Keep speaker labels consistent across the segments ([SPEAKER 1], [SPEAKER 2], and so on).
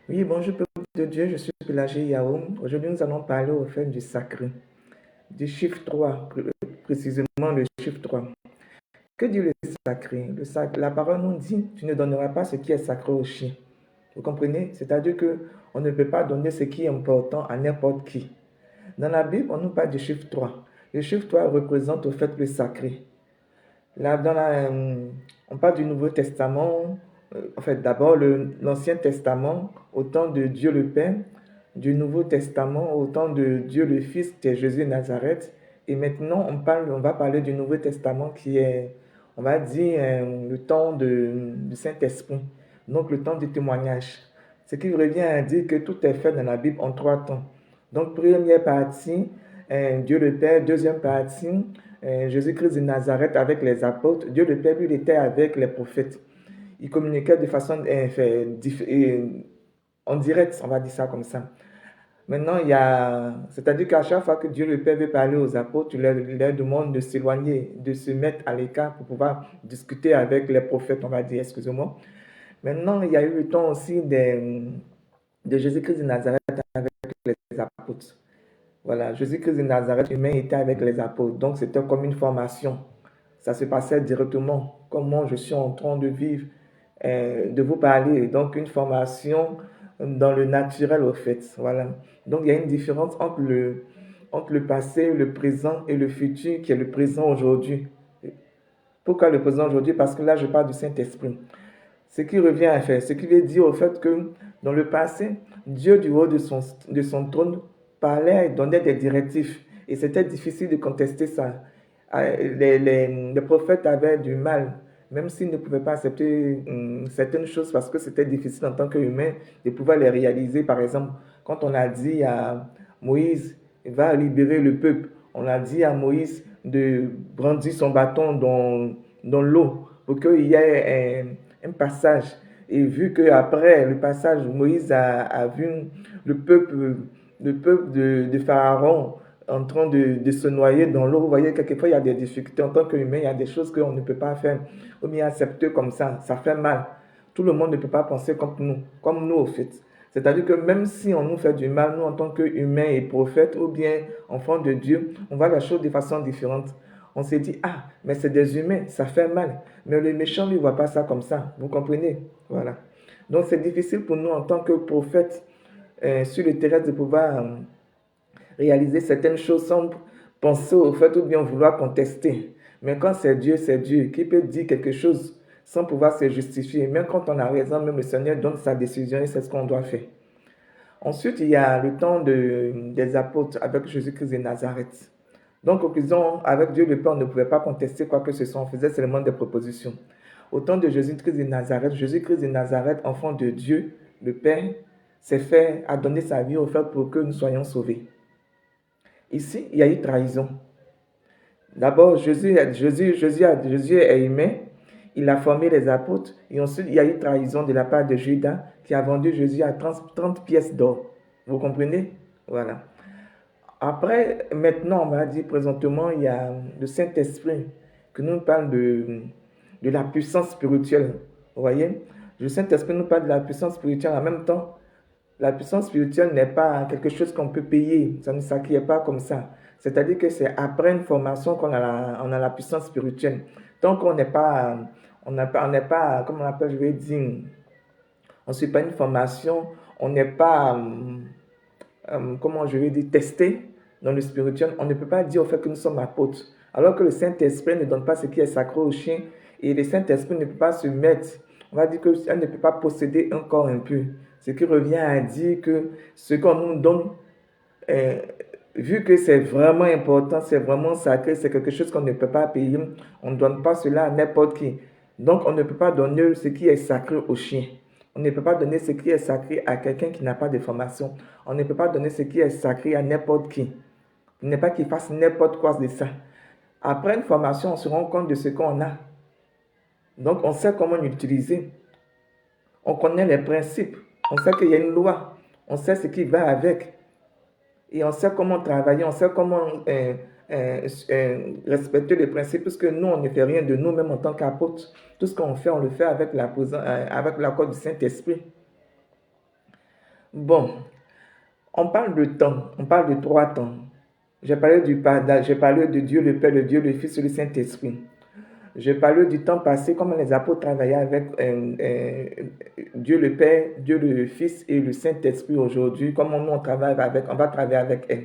[SPEAKER 1] Oui, bonjour peuple de Dieu, je suis Pélagé Yao. Aujourd'hui, nous allons parler au fait du sacré, du chiffre 3, précisément le chiffre 3. Que dit le sacré? La parole nous dit, tu ne donneras pas ce qui est sacré au chien. Vous comprenez? C'est-à-dire que on ne peut pas donner ce qui est important à n'importe qui. Dans la Bible, on nous parle du chiffre 3. Le chiffre 3 représente au fait le sacré. Là, on parle du Nouveau Testament, en fait, d'abord l'Ancien Testament, au temps de Dieu le Père, du Nouveau Testament, au temps de Dieu le Fils, qui est Jésus de Nazareth. Et maintenant, on va parler du Nouveau Testament qui est, on va dire, le temps du Saint-Esprit, donc le temps du témoignage. Ce qui revient à dire que tout est fait dans la Bible en trois temps. Donc, première partie, Dieu le Père, deuxième partie, Jésus-Christ de Nazareth avec les apôtres. Dieu le Père, lui, il était avec les prophètes. Il communiquait de façon en direct, on va dire ça comme ça. Maintenant, c'est-à-dire qu'à chaque fois que Dieu le Père veut parler aux apôtres, il leur demande de s'éloigner, de se mettre à l'écart pour pouvoir discuter avec les prophètes, on va dire, excusez-moi. Maintenant, il y a eu le temps aussi de Jésus-Christ de Nazareth avec les apôtres. Voilà, Jésus-Christ de Nazareth humain était avec les apôtres. Donc, c'était comme une formation. Ça se passait directement. Comment je suis en train de vivre, de vous parler. Donc, une formation dans le naturel, au fait. Voilà. Donc, il y a une différence entre le passé, le présent et le futur, qui est le présent aujourd'hui. Pourquoi le présent aujourd'hui? Parce que là, je parle du Saint-Esprit. Ce qui revient à faire, ce qui veut dire au fait que dans le passé, Dieu du haut de son trône parlait et donnait des directives. Et c'était difficile de contester ça. Les prophètes avaient du mal, même s'ils ne pouvaient pas accepter certaines choses parce que c'était difficile en tant qu'humain de pouvoir les réaliser. Par exemple, quand on a dit à Moïse, va libérer le peuple, on a dit à Moïse de brandir son bâton dans l'eau pour qu'il y ait un passage. Et vu qu'après le passage, Moïse a vu le peuple, le peuple de Pharaon en train de se noyer dans l'eau. Vous voyez, quelquefois, il y a des difficultés en tant qu'humain, il y a des choses qu'on ne peut pas faire ou bien accepter comme ça fait mal. Tout le monde ne peut pas penser comme nous au fait. C'est-à-dire que même si on nous fait du mal, nous en tant qu'humains et prophètes ou bien enfants de Dieu, on voit la chose de façon différente. On s'est dit, ah, mais c'est des humains, ça fait mal. Mais le méchant, lui, ne voit pas ça comme ça. Vous comprenez? Voilà. Donc, c'est difficile pour nous, en tant que prophètes, sur le terrain, de pouvoir réaliser certaines choses sans penser au fait ou bien vouloir contester. Mais quand c'est Dieu qui peut dire quelque chose sans pouvoir se justifier. Même quand on a raison, même le Seigneur donne sa décision et c'est ce qu'on doit faire. Ensuite, il y a le temps des apôtres avec Jésus-Christ de Nazareth. Donc, au conclusion, avec Dieu le Père, on ne pouvait pas contester quoi que ce soit, on faisait seulement des propositions. Au temps de Jésus-Christ de Nazareth, Jésus-Christ de Nazareth, enfant de Dieu, le Père, s'est fait, a donné sa vie au fait pour que nous soyons sauvés. Ici, il y a eu trahison. D'abord, Jésus est humain, il a formé les apôtres, et ensuite, il y a eu trahison de la part de Judas, qui a vendu Jésus à 30 pièces d'or. Vous comprenez? Voilà. Après, maintenant, on va dire présentement, il y a le Saint-Esprit qui nous parle de la puissance spirituelle. Vous voyez? Le Saint-Esprit nous parle de la puissance spirituelle. En même temps, la puissance spirituelle n'est pas quelque chose qu'on peut payer. Ça ne s'acquiert pas comme ça. C'est-à-dire que c'est après une formation on a la puissance spirituelle. Donc, on n'est pas, comment on appelle, je vais dire, on ne suit pas une formation, on n'est pas, comment je vais dire, testé dans le spirituel. On ne peut pas dire au fait que nous sommes apôtres. Alors que le Saint-Esprit ne donne pas ce qui est sacré au chien. Et le Saint-Esprit ne peut pas se mettre, on va dire qu'elle ne peut pas posséder un corps impur. Ce qui revient à dire que ce qu'on nous donne, euh, vu que c'est vraiment important, c'est vraiment sacré, c'est quelque chose qu'on ne peut pas payer, on ne donne pas cela à n'importe qui. Donc, on ne peut pas donner ce qui est sacré au chien. On ne peut pas donner ce qui est sacré à quelqu'un qui n'a pas de formation. On ne peut pas donner ce qui est sacré à n'importe qui. Il n'est pas qu'il fasse n'importe quoi de ça. Après une formation, on se rend compte de ce qu'on a. Donc, on sait comment l'utiliser. On connaît les principes. On sait qu'il y a une loi. On sait ce qui va avec. Et on sait comment travailler. On sait comment respecter les principes. Puisque nous, on ne fait rien de nous-mêmes en tant qu'apôtres. Tout ce qu'on fait, on le fait avec l'accord du Saint-Esprit. Bon, on parle de temps, on parle de 3 temps. J'ai parlé du pardon, j'ai parlé de Dieu le Père, de Dieu le Fils et le Saint-Esprit. J'ai parlé du temps passé, comment les apôtres travaillaient avec Dieu le Père, Dieu le Fils et le Saint-Esprit aujourd'hui, comment nous on va travailler avec eux.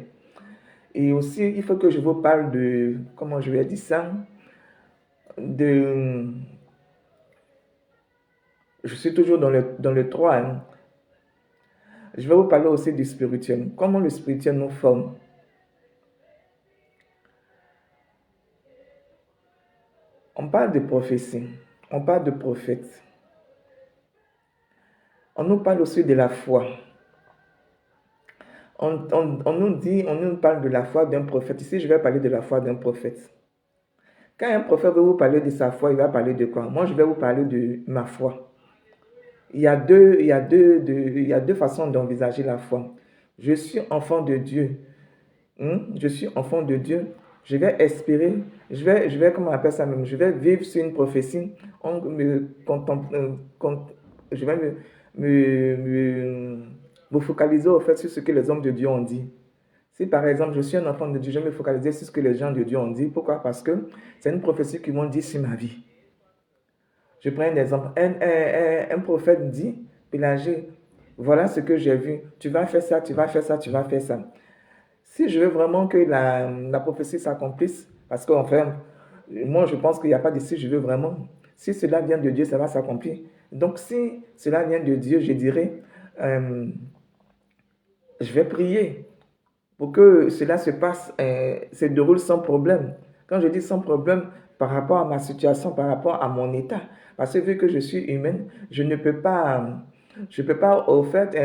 [SPEAKER 1] Et aussi, il faut que je vous parle de, comment je vais dire ça, de, je suis toujours dans le 3, hein. Je vais vous parler aussi du spirituel, comment le spirituel nous forme. On parle de prophétie, on parle de prophète. On nous parle aussi de la foi. On nous parle de la foi d'un prophète. Ici, je vais parler de la foi d'un prophète. Quand un prophète veut vous parler de sa foi, il va parler de quoi? Moi, je vais vous parler de ma foi. Il y a deux façons d'envisager la foi. Je suis enfant de Dieu. Je suis enfant de Dieu. Je vais espérer, comment on appelle ça même, je vais vivre sur une prophétie. Je vais me focaliser au fait sur ce que les hommes de Dieu ont dit. Si par exemple je suis un enfant de Dieu, je vais me focaliser sur ce que les gens de Dieu ont dit. Pourquoi? Parce que c'est une prophétie qu'ils m'ont dit sur ma vie. Je prends un exemple. Un prophète dit, Pélagie, voilà ce que j'ai vu. Tu vas faire ça, tu vas faire ça, tu vas faire ça. Si je veux vraiment que la prophétie s'accomplisse, parce qu'enfin, moi je pense qu'il n'y a pas de si je veux vraiment. Si cela vient de Dieu, ça va s'accomplir. Donc si cela vient de Dieu, je dirais, je vais prier pour que cela se déroule sans problème. Quand je dis sans problème, par rapport à ma situation, par rapport à mon état. Parce que vu que je suis humaine, je ne peux pas, au fait,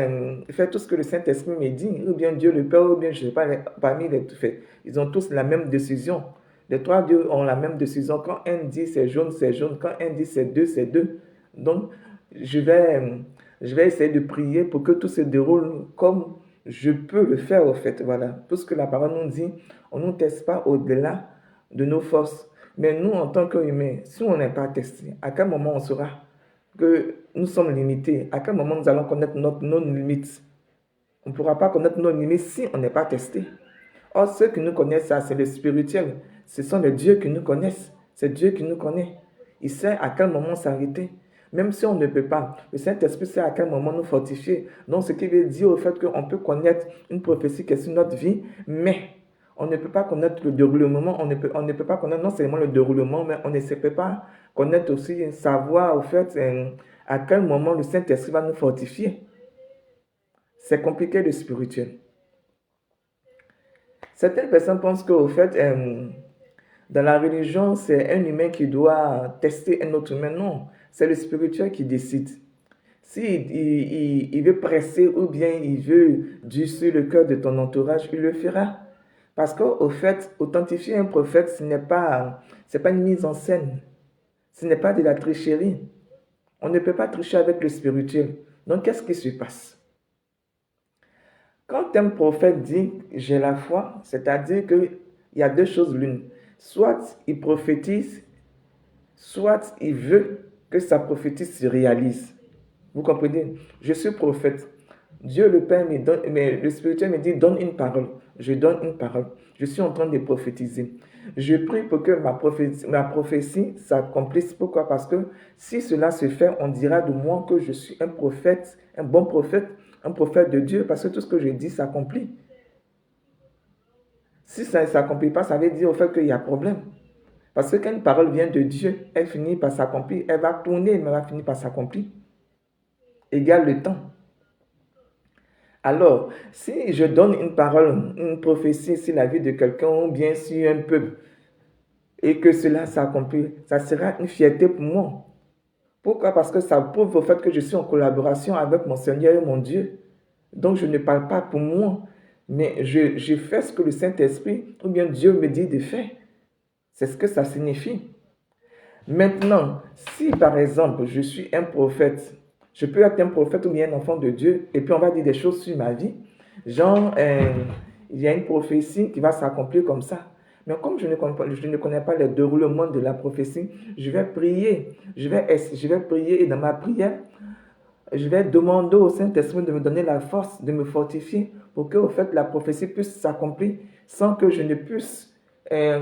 [SPEAKER 1] faire tout ce que le Saint-Esprit me dit, ou bien Dieu le Père, ou bien je ne sais pas, parmi les faits. Ils ont tous la même décision. Les 3 dieux ont la même décision. Quand un dit c'est jaune, c'est jaune. Quand un dit c'est deux, c'est deux. Donc, je vais essayer de prier pour que tout se déroule comme je peux le faire au fait. Voilà. Puisque la parole nous dit, on ne nous teste pas au-delà de nos forces. Mais nous, en tant qu'humains, si on n'est pas testé, à quel moment on saura que nous sommes limités? À quel moment nous allons connaître nos limites? On ne pourra pas connaître nos limites si on n'est pas testé. Or, ceux qui nous connaissent, ça, c'est le spirituel. Ce sont les dieux qui nous connaissent. C'est Dieu qui nous connaît. Il sait à quel moment s'arrêter. Même si on ne peut pas, le Saint-Esprit sait à quel moment nous fortifier. Donc, ce qui veut dire au fait qu'on peut connaître une prophétie qui est sur notre vie, mais on ne peut pas connaître le déroulement. On ne peut pas connaître non seulement le déroulement, mais on ne peut pas connaître aussi, savoir au fait à quel moment le Saint-Esprit va nous fortifier. C'est compliqué le spirituel. Certaines personnes pensent qu'au fait, dans la religion, c'est un humain qui doit tester un autre humain. Non, c'est le spirituel qui décide. S'il il veut presser ou bien il veut durcir le cœur de ton entourage, il le fera. Parce qu'au fait, authentifier un prophète, ce n'est pas une mise en scène. Ce n'est pas de la tricherie. On ne peut pas tricher avec le spirituel. Donc, qu'est-ce qui se passe? Quand un prophète dit « j'ai la foi », c'est-à-dire qu'il y a deux choses l'une. Soit il prophétise, soit il veut que sa prophétie se réalise. Vous comprenez? Je suis prophète. Dieu le Père me donne, mais le spirituel me dit donne une parole. Je donne une parole. Je suis en train de prophétiser. Je prie pour que ma prophétie s'accomplisse. Pourquoi? Parce que si cela se fait, on dira de moi que je suis un prophète, un bon prophète, un prophète de Dieu, parce que tout ce que je dis s'accomplit. Si ça ne s'accomplit pas, ça veut dire au fait qu'il y a problème. Parce que quand une parole vient de Dieu, elle finit par s'accomplir. Elle va tourner, mais elle va finir par s'accomplir. Égale le temps. Alors, si je donne une parole, une prophétie sur la vie de quelqu'un ou bien sur un peuple, et que cela s'accomplit, ça sera une fierté pour moi. Pourquoi? Parce que ça prouve au fait que je suis en collaboration avec mon Seigneur et mon Dieu. Donc, je ne parle pas pour moi, mais je fais ce que le Saint-Esprit ou bien Dieu me dit de faire. C'est ce que ça signifie. Maintenant, si par exemple, je suis un prophète, je peux être un prophète ou bien un enfant de Dieu, et puis on va dire des choses sur ma vie, genre, il y a une prophétie qui va s'accomplir comme ça. Mais comme je ne connais pas le déroulement de la prophétie, je vais prier. Je vais prier et dans ma prière, je vais demander au Saint-Esprit de me donner la force, de me fortifier pour que, au fait, la prophétie puisse s'accomplir sans que je ne puisse,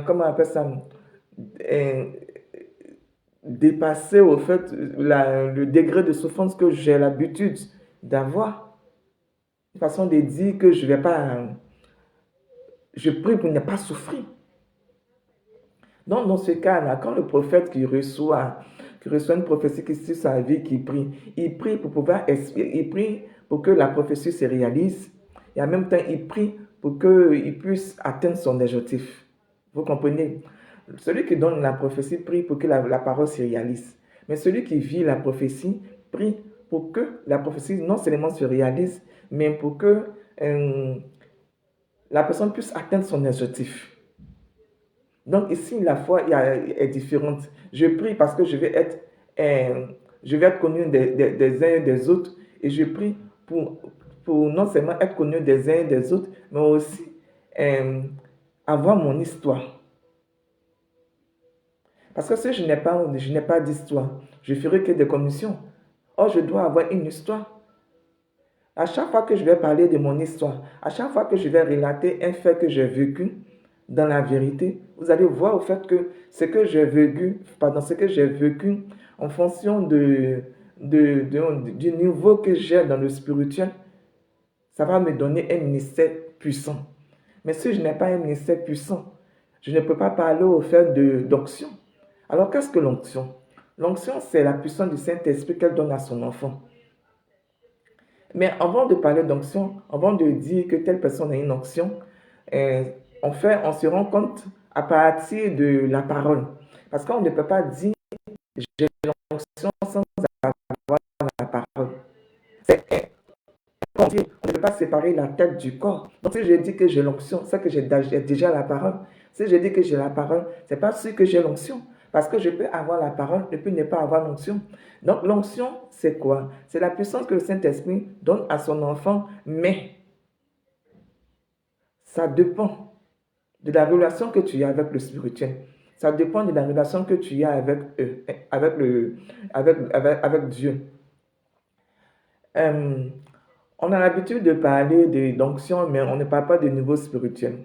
[SPEAKER 1] comment on appelle ça, euh, dépasser, au fait, le degré de souffrance que j'ai l'habitude d'avoir. Une façon de dire que je vais pas, je prie pour ne pas souffrir. Donc, dans ce cas-là, quand le prophète qui reçoit une prophétie qui sur sa vie, qui prie, il prie pour que la prophétie se réalise et en même temps, il prie pour qu'il puisse atteindre son objectif. Vous comprenez? Celui qui donne la prophétie prie pour que la parole se réalise. Mais celui qui vit la prophétie prie pour que la prophétie non seulement se réalise, mais pour que la personne puisse atteindre son objectif. Donc ici, la foi est différente. Je prie parce que je vais être connu des uns et des autres. Et je prie pour non seulement être connu des uns et des autres, mais aussi euh, avoir mon histoire. Parce que si je n'ai pas d'histoire, je ferai que des commissions. Or, je dois avoir une histoire. À chaque fois que je vais parler de mon histoire, à chaque fois que je vais relater un fait que j'ai vécu, dans la vérité, vous allez voir au fait que ce que j'ai vécu en fonction du niveau que j'ai dans le spirituel, ça va me donner un ministère puissant. Mais si je n'ai pas un ministère puissant, je ne peux pas parler au fait d'onction. Alors qu'est-ce que l'onction? L'onction, c'est la puissance du Saint-Esprit qu'elle donne à son enfant. Mais avant de parler d'onction, avant de dire que telle personne a une onction, on se rend compte à partir de la parole. Parce qu'on ne peut pas dire j'ai l'onction sans avoir la parole. On ne peut pas séparer la tête du corps. Donc si je dis que j'ai l'onction, c'est que j'ai déjà la parole. Si je dis que j'ai la parole, c'est pas sûr que j'ai l'onction. Parce que je peux avoir la parole et puis ne pas avoir l'onction. Donc l'onction, c'est quoi? C'est la puissance que le Saint-Esprit donne à son enfant, mais ça dépend de la relation que tu as avec le spirituel. Ça dépend de la relation que tu as avec Dieu. On a l'habitude de parler d'onction, mais on ne parle pas de niveau spirituel.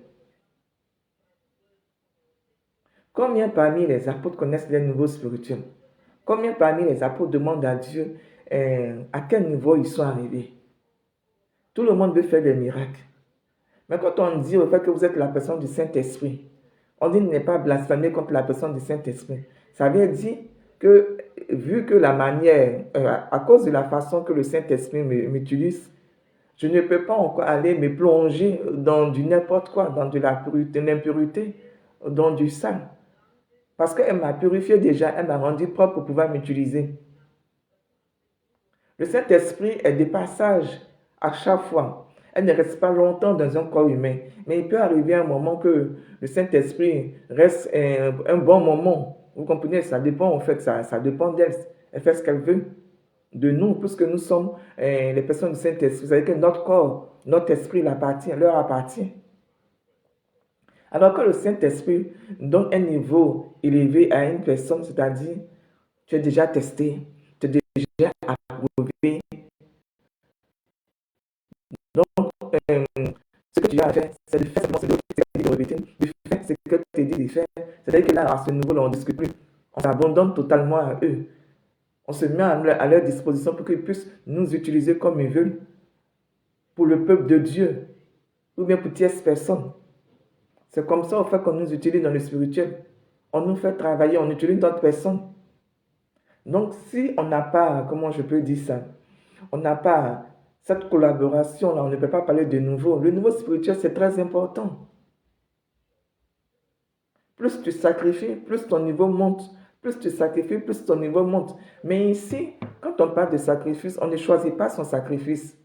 [SPEAKER 1] Combien parmi les apôtres connaissent les niveaux spirituels? Combien parmi les apôtres demandent à Dieu à quel niveau ils sont arrivés? Tout le monde veut faire des miracles. Mais quand on dit au fait que vous êtes la personne du Saint-Esprit, on dit ne pas blasphémer contre la personne du Saint-Esprit. Ça veut dire que, vu que la manière, à cause de la façon que le Saint-Esprit m'utilise, je ne peux pas encore aller me plonger dans du n'importe quoi, dans de l'impureté, dans du sale. Parce qu'elle m'a purifié déjà, elle m'a rendu propre pour pouvoir m'utiliser. Le Saint-Esprit est de passage à chaque fois. Elle ne reste pas longtemps dans un corps humain. Mais il peut arriver un moment que le Saint-Esprit reste un bon moment. Vous comprenez? Ça dépend en fait, ça dépend d'elle. Elle fait ce qu'elle veut de nous, puisque nous sommes les personnes du Saint-Esprit. Vous savez que notre corps, notre esprit leur appartient. Alors que le Saint-Esprit donne un niveau élevé à une personne, c'est-à-dire, tu es déjà testé, tu es déjà approuvé. Donc, ce que tu as à faire, c'est de faire ce que tu as dit de répéter, de faire ce que tu as dit de faire. C'est-à-dire que là, à ce niveau-là, on ne discute plus. On s'abandonne totalement à eux. On se met à leur disposition pour qu'ils puissent nous utiliser comme ils veulent pour le peuple de Dieu ou bien pour tierces personnes. C'est comme ça, au fait, qu'on nous utilise dans le spirituel. On nous fait travailler, on utilise d'autres personnes. Donc, si on n'a pas, comment je peux dire ça, on n'a pas cette collaboration-là, on ne peut pas parler de nouveau. Le niveau spirituel, c'est très important. Plus tu sacrifies, plus ton niveau monte. Plus tu sacrifies, plus ton niveau monte. Mais ici, quand on parle de sacrifice, on ne choisit pas son sacrifice.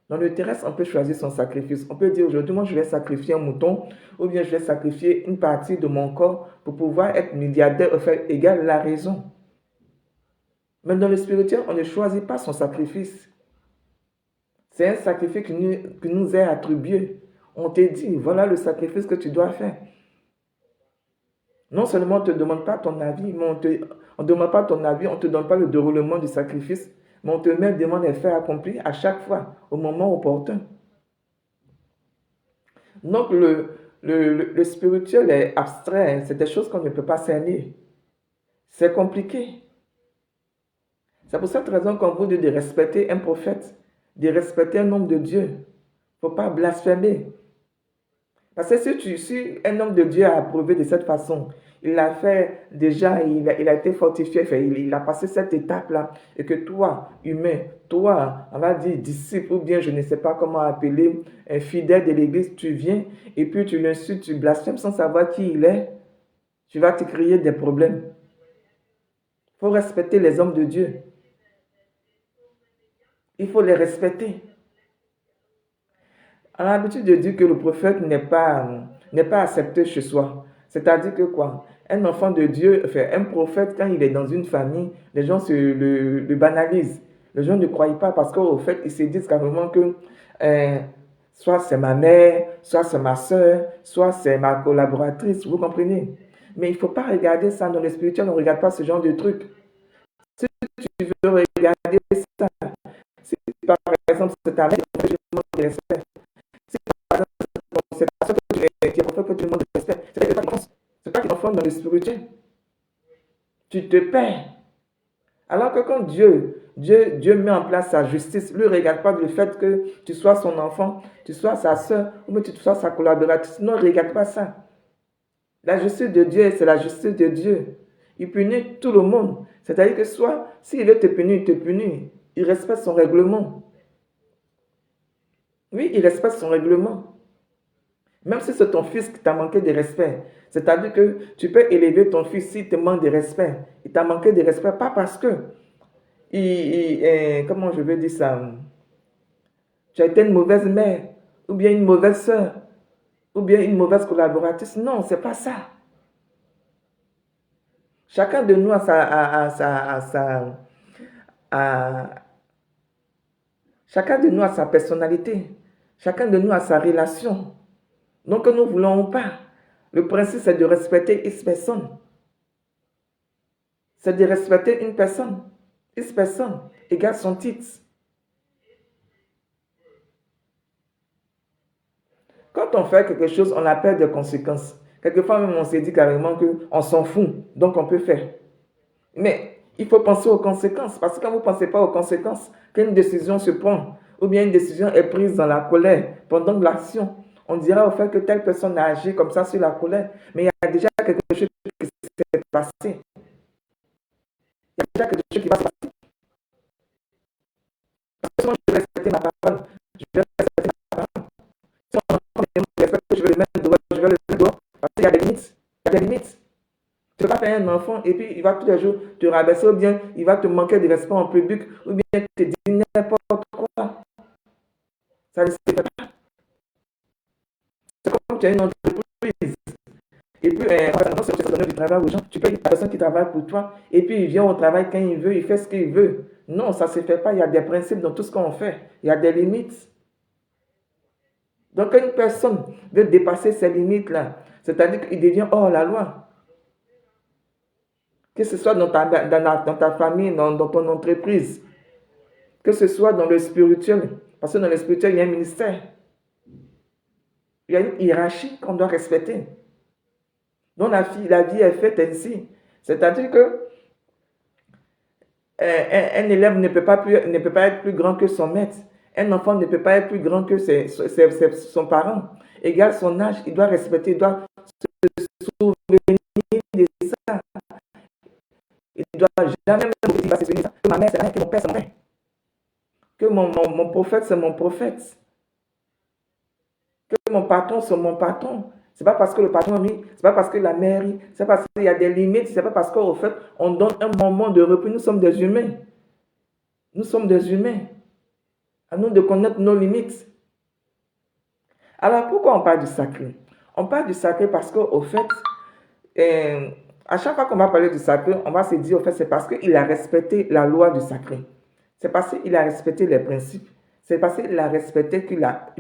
[SPEAKER 1] Dans le terrestre, on peut choisir son sacrifice. On peut dire aujourd'hui, moi, je vais sacrifier un mouton ou bien je vais sacrifier une partie de mon corps pour pouvoir être milliardaire, enfin, égal la raison. Mais dans le spirituel, on ne choisit pas son sacrifice. C'est un sacrifice qui nous est attribué. On te dit, voilà le sacrifice que tu dois faire. Non seulement on ne te demande pas ton avis, mais on ne demande pas ton avis, on ne te donne pas le déroulement du sacrifice, mais on te met devant les faits accomplis à chaque fois, au moment opportun. Donc, le spirituel est abstrait, c'est des choses qu'on ne peut pas cerner. C'est compliqué. C'est pour cette raison qu'on vous dit de respecter un prophète, de respecter un homme de Dieu. Il ne faut pas blasphémer. Parce que si un homme de Dieu a approuvé de cette façon, il l'a fait déjà, il a été fortifié, il a passé cette étape-là, et que toi, humain, toi, on va dire disciple, ou bien je ne sais pas comment appeler, un fidèle de l'église, tu viens, et puis tu l'insultes, tu blasphèmes sans savoir qui il est, tu vas te créer des problèmes. Il faut respecter les hommes de Dieu. Il faut les respecter. On a l'habitude de dire que le prophète n'est pas accepté chez soi. C'est-à-dire que quoi? Un enfant de Dieu, enfin, un prophète, quand il est dans une famille, les gens le banalisent. Les gens ne croient pas parce qu'au fait, ils se disent carrément que soit c'est ma mère, soit c'est ma soeur, soit c'est ma collaboratrice, vous comprenez? Mais il ne faut pas regarder ça dans le spirituel, on ne regarde pas ce genre de trucs. Si tu veux regarder ça, si par exemple c'est ta mère, je demande de respect. Si par exemple c'est pas ça que tu es que tu demandes de respect, c'est pas qu'il enfonce dans le spirituel. Tu te perds. Alors que quand Dieu met en place sa justice, lui ne regarde pas le fait que tu sois son enfant, tu sois sa soeur, ou que tu sois sa collaboratrice. Non, ne regarde pas ça. La justice de Dieu, c'est la justice de Dieu. Il punit tout le monde. C'est-à-dire que soit, s'il veut te punir, il te punit. Il respecte son règlement. Oui, il respecte son règlement. Même si c'est ton fils qui t'a manqué de respect. C'est-à-dire que tu peux élever ton fils s'il te manque de respect. Il t'a manqué de respect, pas parce que, comment je vais dire ça, tu as été une mauvaise mère, ou bien une mauvaise soeur, ou bien une mauvaise collaboratrice. Non, c'est pas ça. Chacun de nous chacun de nous a sa personnalité. Chacun de nous a sa relation. Donc, que nous voulons ou pas. Le principe, c'est de respecter une personne. C'est de respecter une personne. Une personne égale son titre. Quand on fait quelque chose, on a peur des conséquences. Quelquefois même, on s'est dit carrément qu'on s'en fout, donc on peut faire. Mais il faut penser aux conséquences, parce que quand vous ne pensez pas aux conséquences, qu'une décision se prend, ou bien une décision est prise dans la colère, pendant l'action, on dira au fait que telle personne a agi comme ça sur la colère, mais il y a déjà quelque chose qui s'est passé. Il y a déjà quelque chose qui va se passer. Parce que moi, je vais respecter ma parole. Je vais respecter ma parole. Si on me respecte, je vais le mettre dehors, je vais le mettre dehors, parce qu'il y a des limites. Il y a des limites. Tu ne peux pas faire un enfant et puis il va tous les jours te rabaisser ou bien il va te manquer de respect en public ou bien te dire n'importe quoi. Ça ne se fait pas. C'est comme tu as une entreprise et puis non, c'est donner du travail aux gens. Tu payes la personne qui travaille pour toi et puis il vient au travail quand il veut, il fait ce qu'il veut. Non, ça ne se fait pas. Il y a des principes dans tout ce qu'on fait. Il y a des limites. Donc quand une personne veut dépasser ces limites-là, c'est-à-dire qu'il devient hors la loi. Que ce soit dans ta famille, dans ton entreprise, que ce soit dans le spirituel, parce que dans le spirituel, il y a un ministère. Il y a une hiérarchie qu'on doit respecter. Donc la vie est faite ainsi. C'est-à-dire que un élève ne peut pas être plus grand que son maître. Un enfant ne peut pas être plus grand que son parent. Égal son âge, il doit respecter, il doit se souvenir de ça. Il ne doit jamais se souvenir que ma mère, c'est la mère, que mon père, c'est mon père. Que mon prophète, c'est mon prophète. Que mon patron, c'est mon patron. C'est pas parce que le patron rit, c'est pas parce que la mère rit, c'est parce qu'il y a des limites, c'est pas parce qu'au fait, on donne un moment de repos. Nous sommes des humains. Nous sommes des humains. À nous de connaître nos limites. Alors, pourquoi on parle du sacré? On parle du sacré parce qu'au fait, à chaque fois qu'on va parler du sacré, on va se dire, au fait, c'est parce qu'il a respecté la loi du sacré. C'est parce qu'il a respecté les principes. C'est parce qu'il a respecté qu'il a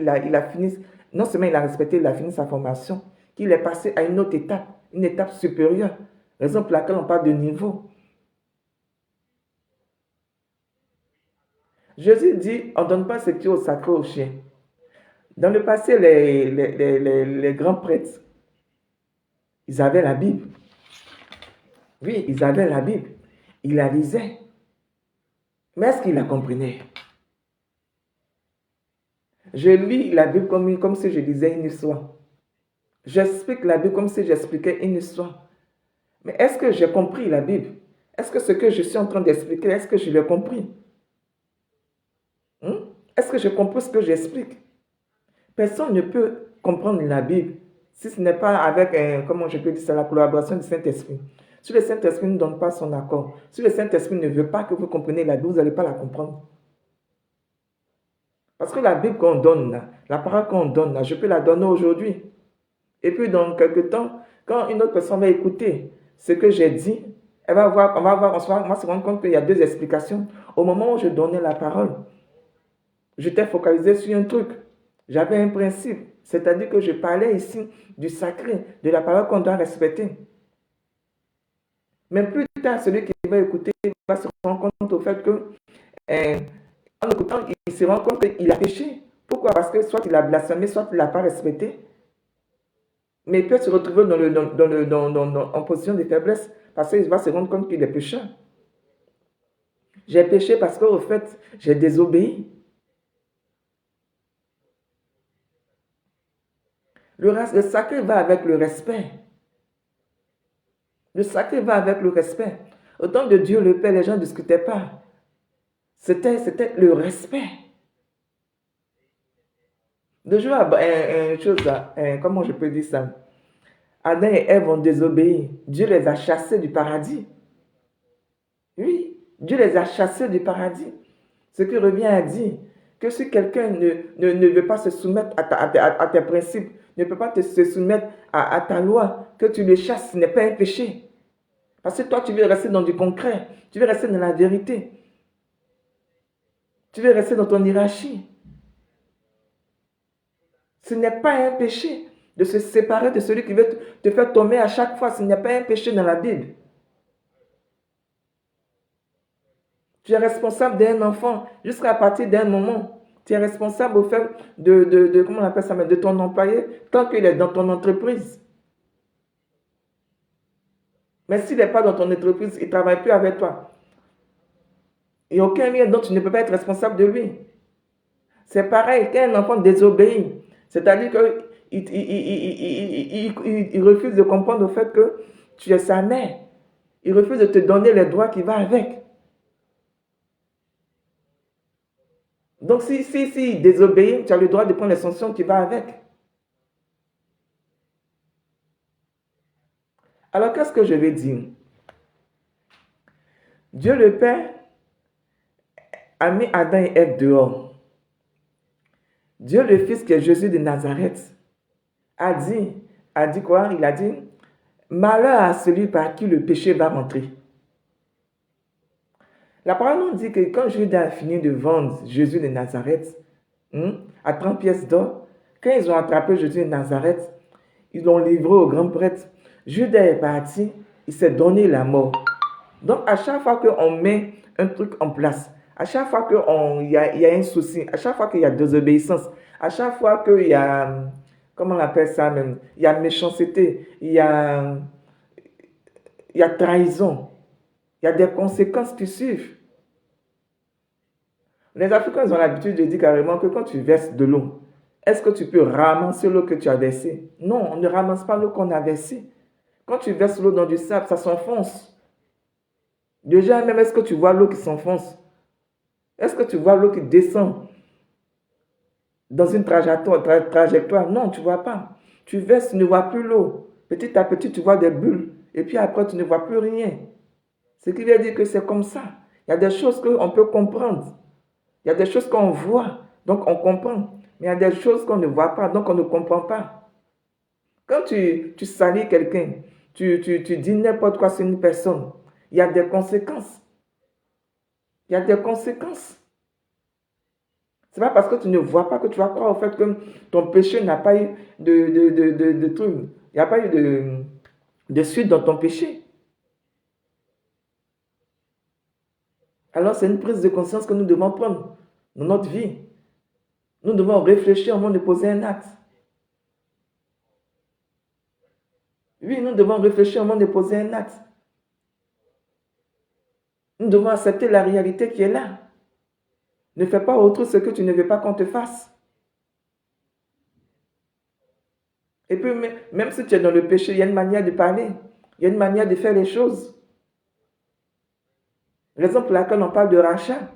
[SPEAKER 1] fini, non seulement il a respecté, il a fini sa formation, qu'il est passé à une autre étape, une étape supérieure. Raison pour laquelle on parle de niveau. Jésus dit, on ne donne pas ce qui est au sacré aux chiens. Dans le passé, les grands prêtres, ils avaient la Bible. Oui, ils avaient la Bible. Ils la lisaient. Mais est-ce qu'ils la comprenaient? Je lis la Bible comme si je lisais une histoire. J'explique la Bible comme si j'expliquais une histoire. Mais est-ce que j'ai compris la Bible? Est-ce que ce que je suis en train d'expliquer, est-ce que je l'ai compris? Est-ce que j'ai compris ce que j'explique? Personne ne peut comprendre la Bible si ce n'est pas avec, comment je peux dire ça, la collaboration du Saint-Esprit. Si le Saint-Esprit ne donne pas son accord, si le Saint-Esprit ne veut pas que vous compreniez la Bible, vous n'allez pas la comprendre. Parce que la Bible qu'on donne, la parole qu'on donne, je peux la donner aujourd'hui. Et puis dans quelques temps, quand une autre personne va écouter ce que j'ai dit, elle va voir, on va se rendre compte qu'il y a deux explications. Au moment où je donnais la parole, j'étais focalisé sur un truc. J'avais un principe, c'est-à-dire que je parlais ici du sacré, de la parole qu'on doit respecter. Mais plus tard, celui qui va écouter va se rendre compte au fait que, en écoutant, il se rend compte qu'il a péché. Pourquoi? Parce que soit il a blasphémé, soit il ne l'a pas respecté. Mais il peut se retrouver en position de faiblesse parce qu'il va se rendre compte qu'il est pécheur. J'ai péché parce qu'au fait, j'ai désobéi. Le sacré va avec le respect. Le sacré va avec le respect. Au temps de Dieu le Père, les gens ne discutaient pas. C'était le respect. De jour à comment je peux dire ça? Adam et Ève ont désobéi. Dieu les a chassés du paradis. Oui, Dieu les a chassés du paradis. Ce qui revient à dire que si quelqu'un ne veut pas se soumettre à tes principes, ne peut pas se soumettre à ta loi, que tu le chasses, ce n'est pas un péché. Parce que toi, tu veux rester dans du concret, tu veux rester dans la vérité, tu veux rester dans ton hiérarchie. Ce n'est pas un péché de se séparer de celui qui veut te faire tomber à chaque fois. Ce n'est pas un péché dans la Bible. Tu es responsable d'un enfant jusqu'à partir d'un moment. Tu es responsable au fait comment on appelle ça, de ton employé tant qu'il est dans ton entreprise. Mais s'il n'est pas dans ton entreprise, il ne travaille plus avec toi. Il n'y a aucun lien, donc tu ne peux pas être responsable de lui. C'est pareil, quand un enfant désobéit, c'est-à-dire qu'il refuse de comprendre le fait que tu es sa mère. Il refuse de te donner les droits qui vont avec. Donc, si désobéit, tu as le droit de prendre les sanctions qui vont avec. Alors, qu'est-ce que je vais dire? Dieu le Père a mis Adam et Ève dehors. Dieu le Fils, qui est Jésus de Nazareth, a dit quoi? Il a dit, malheur à celui par qui le péché va rentrer. La parole nous dit que quand Judas a fini de vendre Jésus de Nazareth à 30 pièces d'or, quand ils ont attrapé Jésus de Nazareth, ils l'ont livré au grand prêtre. Judas est parti, il s'est donné la mort. Donc, à chaque fois qu'on met un truc en place, à chaque fois qu'il y a un souci, à chaque fois qu'il y a désobéissance, à chaque fois qu'il y a, comment on appelle ça même, il y a méchanceté, il y a trahison, il y a des conséquences qui suivent. Les Africains ils ont l'habitude de dire carrément que quand tu verses de l'eau, est-ce que tu peux ramasser l'eau que tu as versée? Non, on ne ramasse pas l'eau qu'on a versée. Quand tu verses l'eau dans du sable, ça s'enfonce. Déjà, même, est-ce que tu vois l'eau qui s'enfonce? Est-ce que tu vois l'eau qui descend dans une trajectoire? Non, tu ne vois pas. Tu verses, tu ne vois plus l'eau. Petit à petit, tu vois des bulles. Et puis après, tu ne vois plus rien. Ce qui veut dire que c'est comme ça. Il y a des choses qu'on peut comprendre. Il y a des choses qu'on voit, donc on comprend. Mais il y a des choses qu'on ne voit pas, donc on ne comprend pas. Quand tu salis quelqu'un, tu dis n'importe quoi sur une personne, il y a des conséquences. Il y a des conséquences. Ce n'est pas parce que tu ne vois pas que tu vas croire au fait que ton péché n'a pas eu de truc. Il n'y a pas eu de suite dans ton péché. Alors c'est une prise de conscience que nous devons prendre. dans notre vie. Nous devons réfléchir avant de poser un acte. Oui, nous devons réfléchir avant de poser un acte. Nous devons accepter la réalité qui est là. Ne fais pas autre ce que tu ne veux pas qu'on te fasse. Et puis, même si tu es dans le péché, il y a une manière de parler. Il y a une manière de faire les choses. Raison pour laquelle on parle de rachat.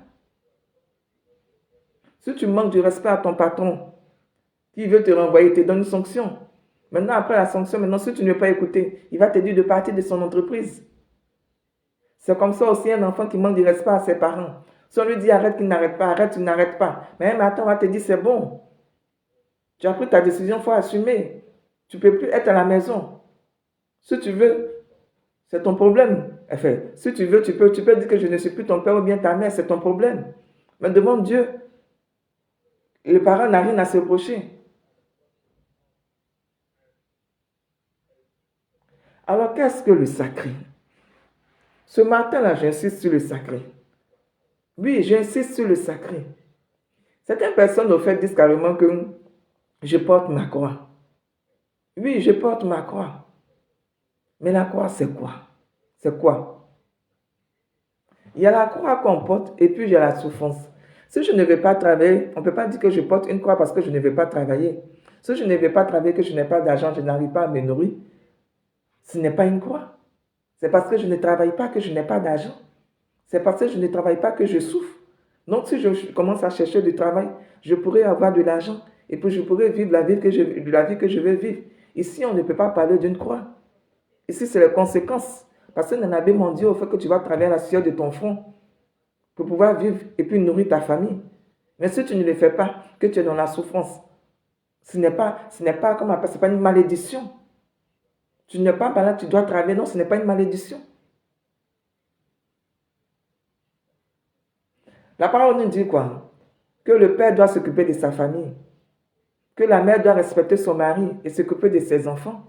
[SPEAKER 1] Si tu manques du respect à ton patron, qui veut te renvoyer, il te donne une sanction. Maintenant, après la sanction, maintenant, si tu ne veux pas écouter, il va te dire de partir de son entreprise. C'est comme ça aussi un enfant qui manque du respect à ses parents. Si on lui dit arrête, qu'il n'arrête pas, arrête, tu n'arrêtes pas. Mais un matin, on va te dire c'est bon. Tu as pris ta décision, il faut assumer. Tu ne peux plus être à la maison. Si tu veux, c'est ton problème. Enfin, si tu veux, tu peux dire que je ne suis plus ton père ou bien ta mère, c'est ton problème. Mais devant Dieu, les parents n'ont rien à se reprocher. Alors, qu'est-ce que le sacré? Ce matin-là, j'insiste sur le sacré. Oui, j'insiste sur le sacré. Certaines personnes, au fait, disent carrément que je porte ma croix. Oui, je porte ma croix. Mais la croix, c'est quoi? C'est quoi? Il y a la croix qu'on porte et puis il y a la souffrance. Si je ne vais pas travailler, on ne peut pas dire que je porte une croix parce que je ne vais pas travailler. Si je ne vais pas travailler, que je n'ai pas d'argent, je n'arrive pas à me nourrir, ce n'est pas une croix. C'est parce que je ne travaille pas que je n'ai pas d'argent. C'est parce que je ne travaille pas que je souffre. Donc si je commence à chercher du travail, je pourrais avoir de l'argent et puis je pourrais vivre la vie que je veux vivre. Ici, on ne peut pas parler d'une croix. Ici, c'est les conséquences. Parce que Nanabe m'ont dit au fait que tu vas travailler la sueur de ton front pour pouvoir vivre et puis nourrir ta famille. Mais si tu ne le fais pas, que tu es dans la souffrance, ce n'est pas comme on appelle, c'est pas une malédiction. Tu n'es pas malade, tu dois travailler. Non, ce n'est pas une malédiction. La parole nous dit quoi? Que le père doit s'occuper de sa famille. Que la mère doit respecter son mari et s'occuper de ses enfants.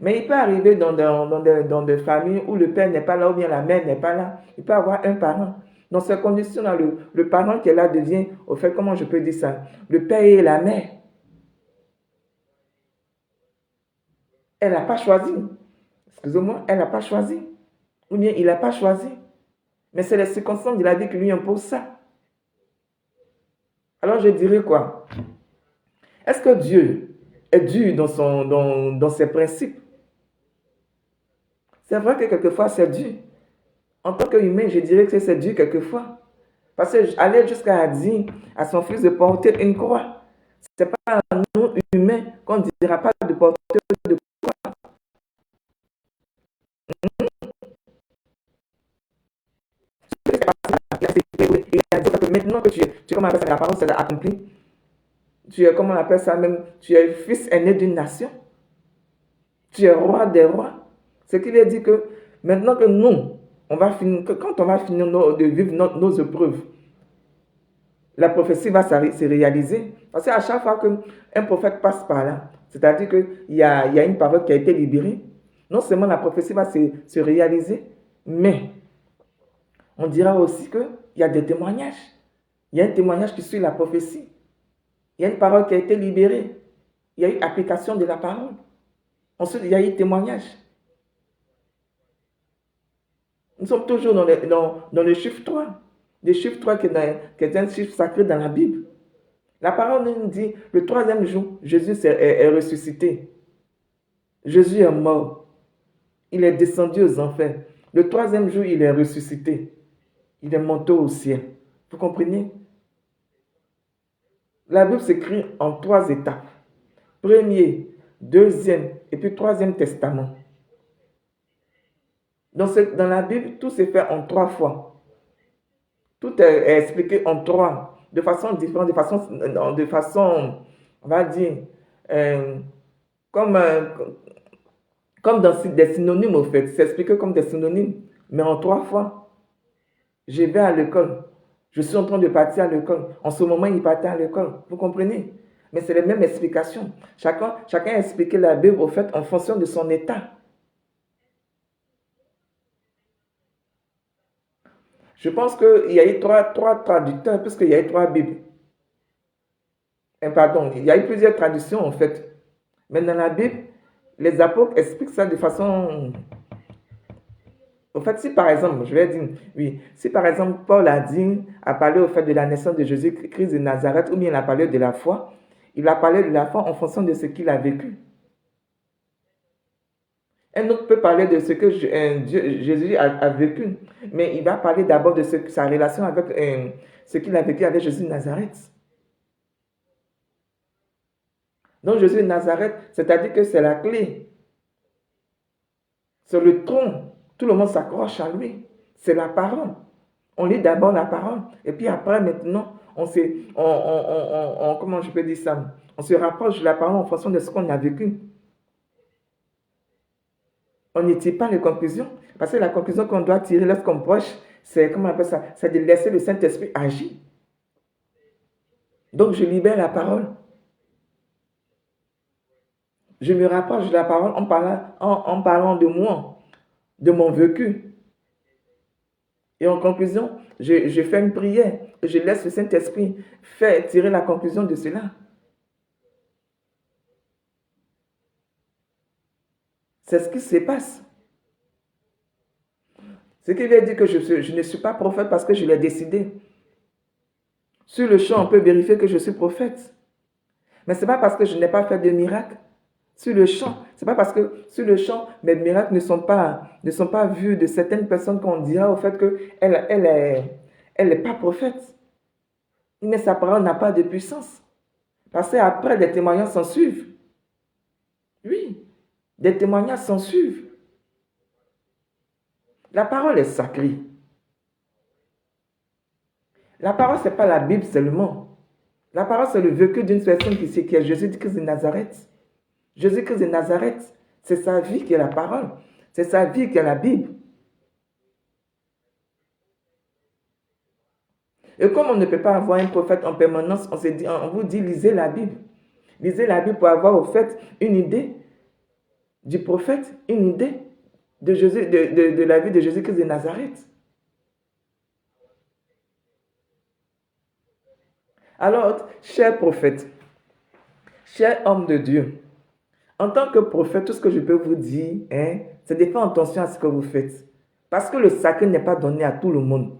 [SPEAKER 1] Mais il peut arriver dans des familles où le père n'est pas là ou bien la mère n'est pas là. Il peut avoir un parent. Dans ces conditions-là, le parent qui est là devient, au fait, comment je peux dire ça? Le père et la mère. Elle n'a pas choisi. Excusez-moi, elle n'a pas choisi. Ou bien il n'a pas choisi. Mais c'est les circonstances de la vie qui lui imposent ça. Alors je dirais quoi? Est-ce que Dieu est dur dans ses principes? C'est vrai que quelquefois c'est dur. En tant qu'humain, je dirais que c'est dur quelquefois. Parce qu'aller jusqu'à dire à son fils de porter une croix, ce n'est pas un nous humain qu'on ne dira pas de porter de croix. Maintenant que tu comment on appelle ça, la parole s'est accomplie, tu es, comment on appelle ça même, tu es fils aîné d'une nation, tu es roi des rois. Ce qui veut dire que maintenant que nous, quand on va finir de vivre nos épreuves, la prophétie va se réaliser. Parce qu'à chaque fois qu'un prophète passe par là, c'est-à-dire qu'il y a une parole qui a été libérée, non seulement la prophétie va se réaliser, mais on dira aussi qu'il y a des témoignages. Il y a un témoignage qui suit la prophétie. Il y a une parole qui a été libérée. Il y a eu application de la parole. Ensuite, il y a eu témoignage. Nous sommes toujours dans le chiffre 3. Le chiffre 3 qui est un chiffre sacré dans la Bible. La parole nous dit, le troisième jour, Jésus est ressuscité. Jésus est mort. Il est descendu aux enfers. Le troisième jour, il est ressuscité. Il est monté au ciel. Vous comprenez? La Bible s'écrit en 3 étapes. Premier, deuxième et puis troisième testament. Dans la Bible, tout s'est fait en 3 fois. Tout est expliqué en 3, de façon différente, de façon on va dire, comme, comme dans des synonymes au fait. C'est expliqué comme des synonymes, mais en 3 fois. Je vais à l'école. Je suis en train de partir à l'école. En ce moment, il partait à l'école. Vous comprenez? Mais c'est les mêmes explications. Chacun a expliqué la Bible au fait en fonction de son état. Je pense qu'il y a eu trois traducteurs, puisqu'il y a eu 3 Bibles. Pardon, il y a eu plusieurs traductions en fait. Mais dans la Bible, les apôtres expliquent ça de façon... En fait, si par exemple, je vais dire, oui, si par exemple Paul a parlé au fait de la naissance de Jésus-Christ de Nazareth, ou bien il a parlé de la foi, il a parlé de la foi en fonction de ce qu'il a vécu. Un autre peut parler de ce que Jésus a vécu, mais il va parler d'abord de sa relation avec ce qu'il a vécu avec Jésus de Nazareth. Donc Jésus de Nazareth, c'est-à-dire que c'est la clé. C'est le tronc. Tout le monde s'accroche à lui. C'est la parole. On lit d'abord la parole. Et puis après, maintenant, comment je peux dire ça? On se rapproche de la parole en fonction de ce qu'on a vécu. On ne tire pas les conclusions. Parce que la conclusion qu'on doit tirer lorsqu'on prêche, c'est, comment on appelle ça? C'est de laisser le Saint-Esprit agir. Donc je libère la parole. Je me rapproche de la parole en parlant de moi, de mon vécu. Et en conclusion, je fais une prière. Je laisse le Saint-Esprit faire tirer la conclusion de cela. C'est ce qui se passe. Ce qui veut dire que je ne suis pas prophète parce que je l'ai décidé. Sur le champ, on peut vérifier que je suis prophète. Mais ce n'est pas parce que je n'ai pas fait de miracle. Sur le champ, c'est pas parce que sur le champ, mes miracles ne sont pas vus de certaines personnes qu'on dira au fait qu'elle est pas prophète. Mais sa parole n'a pas de puissance. Parce qu'après, des témoignages s'en suivent. Oui, des témoignages s'en suivent. La parole est sacrée. La parole, ce n'est pas la Bible seulement. La parole, c'est le vécu d'une personne qui est Jésus-Christ de Nazareth. Jésus-Christ de Nazareth, c'est sa vie qui est la parole. C'est sa vie qui est la Bible. Et comme on ne peut pas avoir un prophète en permanence, on vous dit, lisez la Bible. Lisez la Bible pour avoir au fait une idée du prophète, une idée de Jésus, de la vie de Jésus-Christ de Nazareth. Alors, cher prophète, cher homme de Dieu, en tant que prophète, tout ce que je peux vous dire, c'est de faire attention à ce que vous faites. Parce que le sacré n'est pas donné à tout le monde.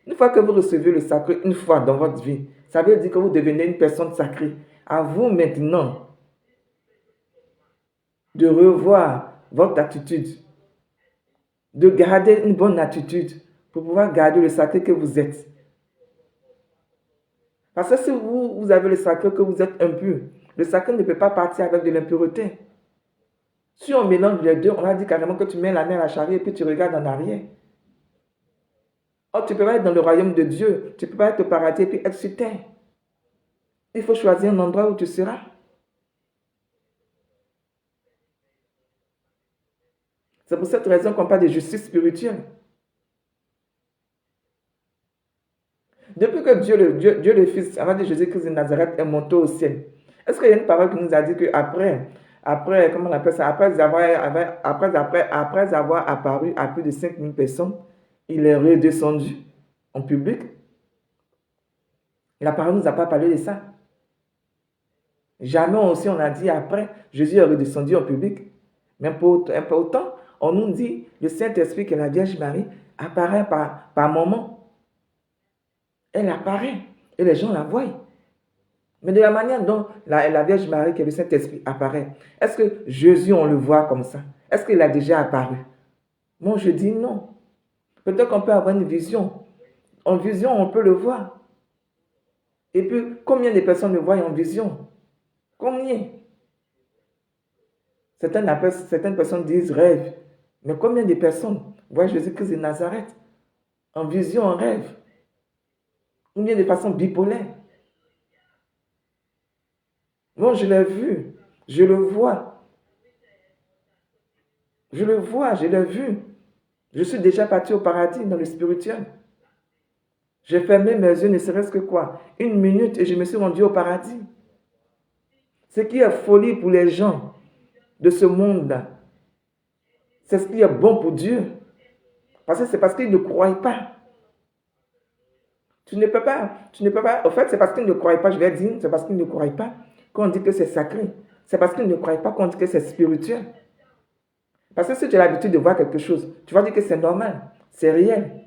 [SPEAKER 1] Une fois que vous recevez le sacré, une fois dans votre vie, ça veut dire que vous devenez une personne sacrée. À vous maintenant de revoir votre attitude, de garder une bonne attitude pour pouvoir garder le sacré que vous êtes. Parce que si vous avez le sacré que vous êtes impur, le sacré ne peut pas partir avec de l'impureté. Si on mélange les deux, on a dit carrément que tu mets la main à la charrie et puis tu regardes en arrière. Oh, tu ne peux pas être dans le royaume de Dieu. Tu ne peux pas être au paradis et puis être sur terre. Il faut choisir un endroit où tu seras. C'est pour cette raison qu'on parle de justice spirituelle. Depuis que Dieu le Fils, avant de Jésus-Christ de Nazareth, est monté au ciel, est-ce qu'il y a une parole qui nous a dit qu'après, comment on appelle ça, après avoir apparu à plus de 5000 personnes, il est redescendu en public? La parole ne nous a pas parlé de ça. Jamais aussi on a dit après, Jésus est redescendu en public. Mais pourtant, on nous dit, le Saint-Esprit que la Vierge Marie apparaît par moments. Elle apparaît et les gens la voient. Mais de la manière dont la Vierge Marie, qui est le Saint-Esprit, apparaît, est-ce que Jésus, on le voit comme ça? Est-ce qu'il a déjà apparu? Moi, je dis non. Peut-être qu'on peut avoir une vision. En vision, on peut le voir. Et puis, combien de personnes le voient en vision? Combien? Certaines personnes disent rêve. Mais combien de personnes voient Jésus-Christ de Nazareth en vision, en rêve? Combien de personnes bipolaires? Moi, je l'ai vu. Je le vois. Je le vois, je l'ai vu. Je suis déjà parti au paradis dans le spirituel. J'ai fermé mes yeux, ne serait-ce que quoi? 1 minute et je me suis rendu au paradis. Ce qui est folie pour les gens de ce monde, c'est ce qui est bon pour Dieu. Parce que c'est parce qu'ils ne croient pas. Tu ne peux pas, au fait, c'est parce qu'ils ne croient pas, je vais dire, c'est parce qu'ils ne croient pas qu'on dit que c'est sacré. C'est parce qu'ils ne croient pas qu'on dit que c'est spirituel. Parce que si tu as l'habitude de voir quelque chose, tu vas dire que c'est normal, c'est réel,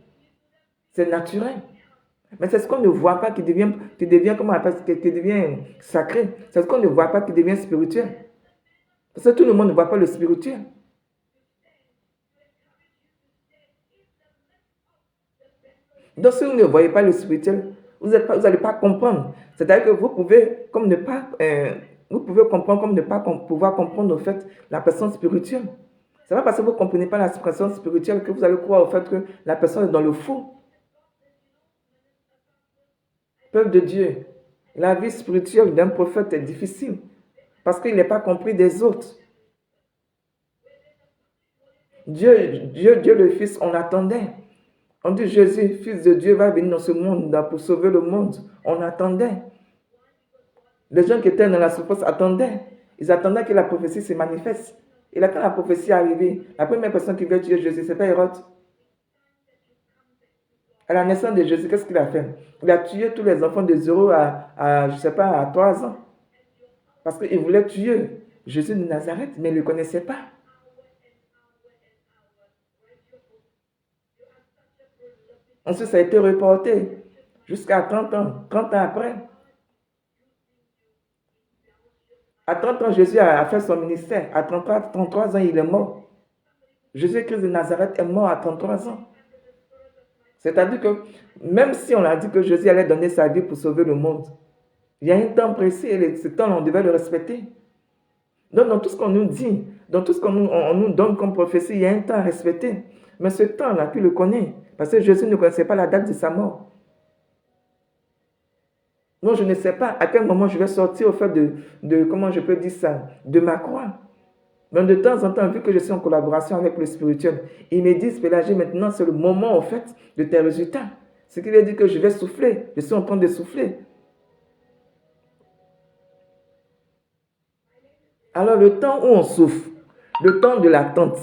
[SPEAKER 1] c'est naturel. Mais c'est ce qu'on ne voit pas qui devient, comment on appelle, qui devient sacré. C'est ce qu'on ne voit pas qui devient spirituel. Parce que tout le monde ne voit pas le spirituel. Donc si vous ne voyez pas le spirituel, vous n'allez pas comprendre. C'est-à-dire que vous pouvez comme ne pas, vous pouvez comprendre comme ne pas pouvoir comprendre au fait la personne spirituelle. C'est pas parce que vous ne comprenez pas la personne spirituelle que vous allez croire au fait que la personne est dans le faux. Peuple de Dieu, la vie spirituelle d'un prophète est difficile parce qu'il n'est pas compris des autres. Dieu le Fils, on attendait. On dit Jésus, Fils de Dieu, va venir dans ce monde pour sauver le monde. On attendait. Les gens qui étaient dans la souffrance attendaient. Ils attendaient que la prophétie se manifeste. Et là, quand la prophétie est arrivée, la première personne qui veut tuer Jésus, c'était Hérode. À la naissance de Jésus, qu'est-ce qu'il a fait? Il a tué tous les enfants de 0 je ne sais pas, à 3 ans. Parce qu'il voulait tuer Jésus de Nazareth, mais il ne le connaissait pas. Ensuite, ça a été reporté jusqu'à 30 ans, 30 ans après. À 30 ans, Jésus a fait son ministère. À 33 ans, il est mort. Jésus-Christ de Nazareth est mort à 33 ans. C'est-à-dire que même si on a dit que Jésus allait donner sa vie pour sauver le monde, il y a un temps précis et ce temps, on devait le respecter. Donc, dans tout ce qu'on nous dit, dans tout ce qu'on nous donne comme prophétie, il y a un temps à respecter. Mais ce temps-là, tu le connais. Parce que Jésus ne connaissait pas la date de sa mort. Donc, je ne sais pas à quel moment je vais sortir au fait comment je peux dire ça, de ma croix. Mais de temps en temps, vu que je suis en collaboration avec le spirituel, ils me disent, Pélagie, maintenant c'est le moment, au fait, de tes résultats. Ce qui veut dire que je vais souffler. Je suis en train de souffler. Alors, le temps où on souffre, le temps de l'attente,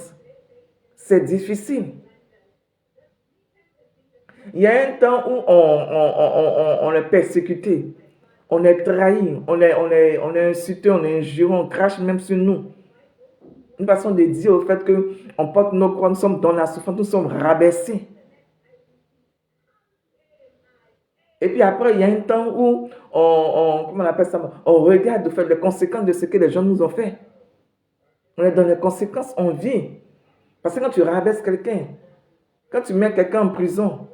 [SPEAKER 1] c'est difficile. Il y a un temps où on est persécuté, on est trahi, on est insulté, on est injuré, on crache même sur nous. Une façon de dire au fait qu'on porte nos croix, nous sommes dans la souffrance, nous sommes rabaissés. Et puis après, il y a un temps où comment on appelle ça, on regarde de faire les conséquences de ce que les gens nous ont fait. On est dans les conséquences, on vit. Parce que quand tu rabaisses quelqu'un, quand tu mets quelqu'un en prison,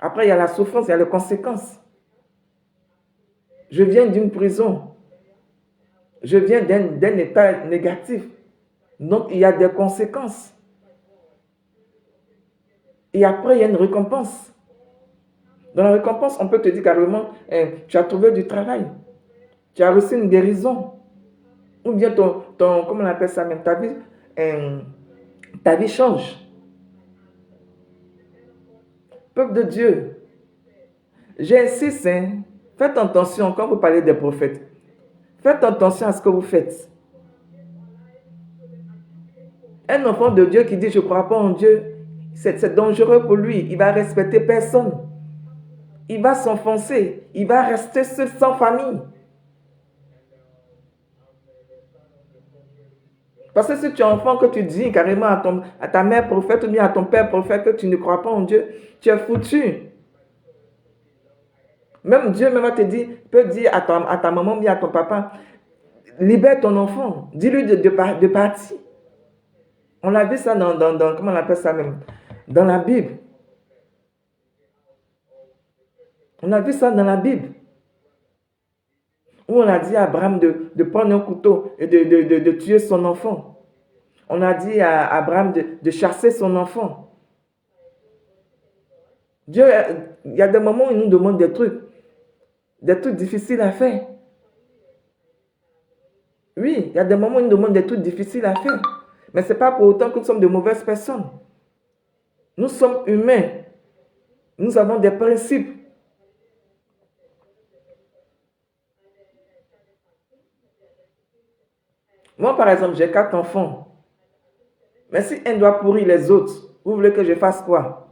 [SPEAKER 1] après il y a la souffrance, il y a les conséquences. Je viens d'une prison. Je viens d'un état négatif. Donc il y a des conséquences. Et après, il y a une récompense. Dans la récompense, on peut te dire carrément, tu as trouvé du travail. Tu as reçu une guérison. Ou bien comment on appelle ça même, ta vie change. Peuple de Dieu, j'insiste, faites attention quand vous parlez des prophètes. Faites attention à ce que vous faites. Un enfant de Dieu qui dit je ne crois pas en Dieu, c'est dangereux pour lui. Il va respecter personne. Il va s'enfoncer. Il va rester seul sans famille. Parce que si tu es enfant que tu dis carrément à ta mère prophète ou bien à ton père prophète que tu ne crois pas en Dieu, tu es foutu. Même Dieu même peut dire à ta maman ou bien à ton papa, libère ton enfant. Dis-lui de partir. On a vu ça comment on appelle ça même, dans la Bible. On a vu ça dans la Bible. Où on a dit à Abraham de prendre un couteau et de tuer son enfant. On a dit à Abraham de chasser son enfant. Dieu, il y a des moments où il nous demande des trucs difficiles à faire. Oui, il y a des moments où il nous demande des trucs difficiles à faire. Mais ce n'est pas pour autant que nous sommes de mauvaises personnes. Nous sommes humains. Nous avons des principes. Moi, par exemple, j'ai 4 enfants. Mais si un doit pourrir les autres, vous voulez que je fasse quoi?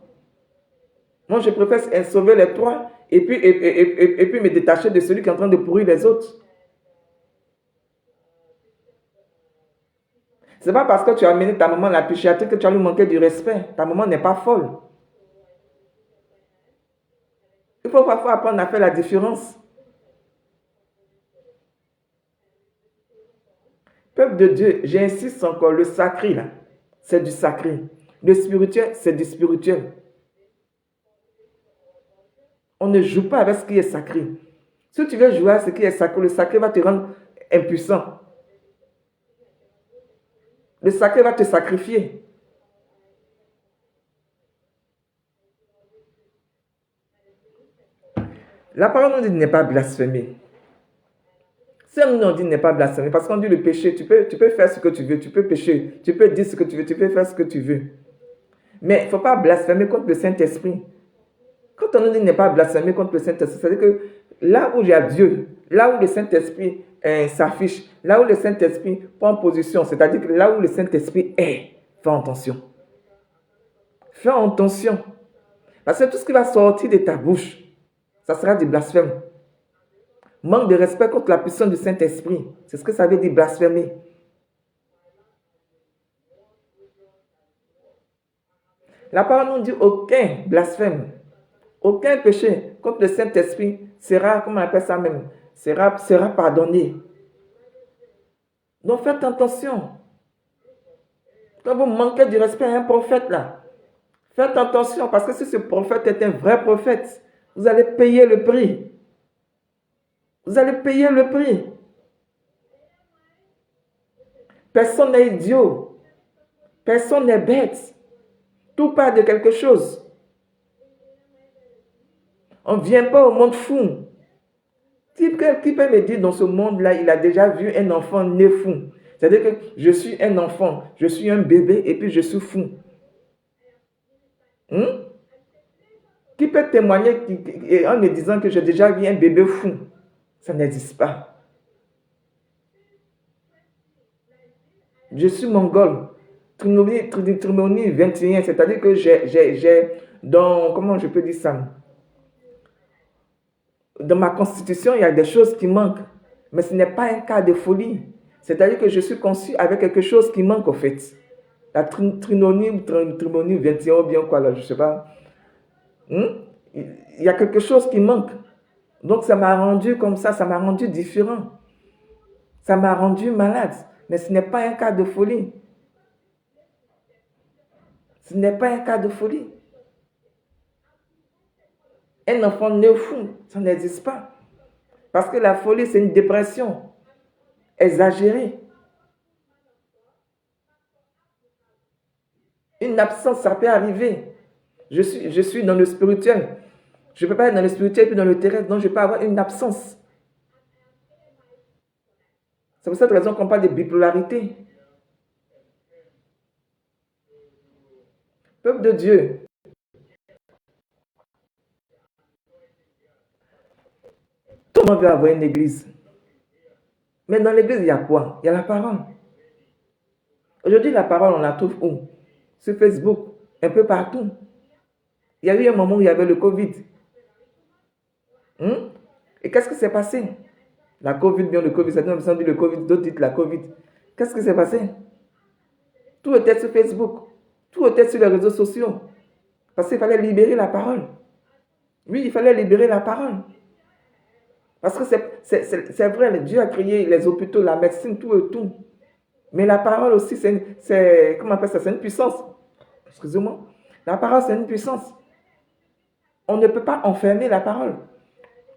[SPEAKER 1] Moi, je préfère sauver les trois et puis me détacher de celui qui est en train de pourrir les autres. Ce n'est pas parce que tu as amené ta maman à la psychiatrie que tu as lui manqué du respect. Ta maman n'est pas folle. Il faut parfois apprendre à faire la différence. Peuple de Dieu, j'insiste encore, le sacré, là, c'est du sacré. Le spirituel, c'est du spirituel. On ne joue pas avec ce qui est sacré. Si tu veux jouer avec ce qui est sacré, le sacré va te rendre impuissant. Le sacré va te sacrifier. La parole nous dit de ne pas blasphémer. Si on nous dit de ne pas blasphémer, parce qu'on dit le péché, tu peux faire ce que tu veux, tu peux pécher, tu peux dire ce que tu veux, tu peux faire ce que tu veux. Mais il ne faut pas blasphémer contre le Saint-Esprit. Quand on nous dit de ne pas blasphémer contre le Saint-Esprit, c'est-à-dire que là où il y a Dieu, là où le Saint-Esprit s'affiche, là où le Saint-Esprit prend position, c'est-à-dire que là où le Saint-Esprit est, fais attention. Fais attention. Parce que tout ce qui va sortir de ta bouche, ça sera du blasphème. Manque de respect contre la puissance du Saint-Esprit. C'est ce que ça veut dire blasphémer. La parole nous dit aucun blasphème, aucun péché contre le Saint-Esprit sera, comment on appelle ça même, sera pardonné. Donc faites attention. Quand vous manquez du respect à un prophète là, faites attention parce que si ce prophète est un vrai prophète, vous allez payer le prix. Vous allez payer le prix. Personne n'est idiot. Personne n'est bête. Tout part de quelque chose. On ne vient pas au monde fou. Qui peut me dire dans ce monde-là, il a déjà vu un enfant né fou? C'est-à-dire que je suis un enfant, je suis un bébé et puis je suis fou. Qui peut témoigner en me disant que j'ai déjà vu un bébé fou? Ça n'existe pas. Je suis mongol. Trimonie 21, c'est-à-dire que j'ai comment je peux dire ça? Dans ma constitution, il y a des choses qui manquent. Mais ce n'est pas un cas de folie. C'est-à-dire que je suis conçu avec quelque chose qui manque au fait. La trimonie 21 ou bien quoi là, je ne sais pas. Il y a quelque chose qui manque. Donc ça m'a rendu comme ça m'a rendu différent. Ça m'a rendu malade. Mais ce n'est pas un cas de folie. Ce n'est pas un cas de folie. Un enfant né fou, ça n'existe pas. Parce que la folie, c'est une dépression exagérée. Une absence, ça peut arriver. Je suis dans le spirituel. Je ne peux pas être dans le spirituel et puis dans le terrestre, donc je peux avoir une absence. C'est pour cette raison qu'on parle de bipolarité. Peuple de Dieu, tout le monde veut avoir une église. Mais dans l'église, il y a quoi? Il y a la parole. Aujourd'hui, la parole, on la trouve où? Sur Facebook, un peu partout. Il y a eu un moment où il y avait le Covid. Et qu'est-ce qui s'est passé? La Covid, bien le Covid, certains ont dit le Covid, d'autres disent la Covid. Qu'est-ce qui s'est passé? Tout était sur Facebook. Tout était sur les réseaux sociaux. Parce qu'il fallait libérer la parole. Oui, il fallait libérer la parole. Parce que c'est vrai, Dieu a créé les hôpitaux, la médecine, tout et tout. Mais la parole aussi, comment on appelle ça? C'est une puissance. Excusez-moi. La parole, c'est une puissance. On ne peut pas enfermer la parole.